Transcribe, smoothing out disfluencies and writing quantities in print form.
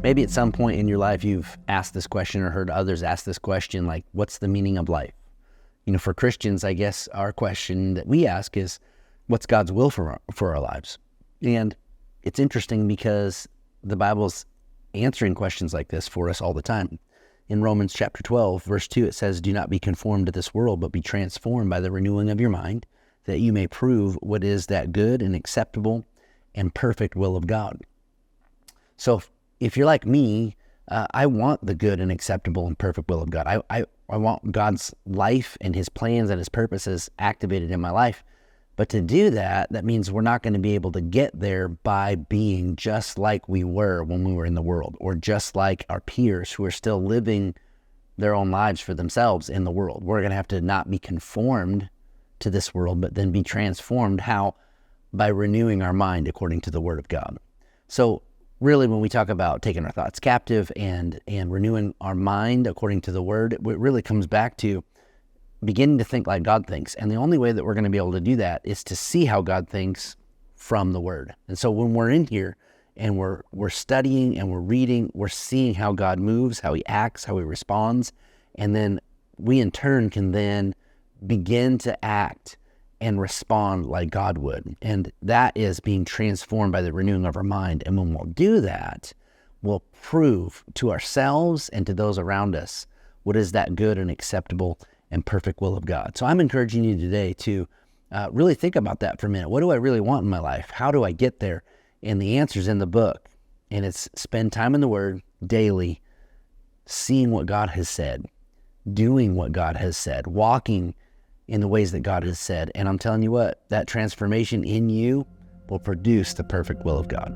Maybe at some point in your life you've asked this question or heard others ask this question, like, what's the meaning of life? For Christians, I guess our question that we ask is, what's God's will for our lives? And it's interesting because the Bible's answering questions like this for us all the time. In Romans chapter 12, verse 2, it says, "Do not be conformed to this world, but be transformed by the renewing of your mind, that you may prove what is that good and acceptable and perfect will of God." So if you're like me, I want the good and acceptable and perfect will of God. I want God's life and his plans and his purposes activated in my life. But to do that, that means we're not going to be able to get there by being just like we were when we were in the world, or just like our peers who are still living their own lives for themselves in the world. We're going to have to not be conformed to this world, but then be transformed. How? By renewing our mind according to the Word of God. So really, when we talk about taking our thoughts captive and renewing our mind according to the Word, it really comes back to beginning to think like God thinks. And the only way that we're going to be able to do that is to see how God thinks from the Word. And so when we're in here and we're studying and we're reading, we're seeing how God moves, how he acts, how he responds. And then we in turn can then begin to act and respond like God would. And that is being transformed by the renewing of our mind. And when we'll do that, we'll prove to ourselves and to those around us what is that good and acceptable and perfect will of God. So I'm encouraging you today to really think about that for a minute. What do I really want in my life? How do I get there? And the answer's in the book. And it's spend time in the Word daily, seeing what God has said, doing what God has said, walking in the ways that God has said. And I'm telling you what, that transformation in you will produce the perfect will of God.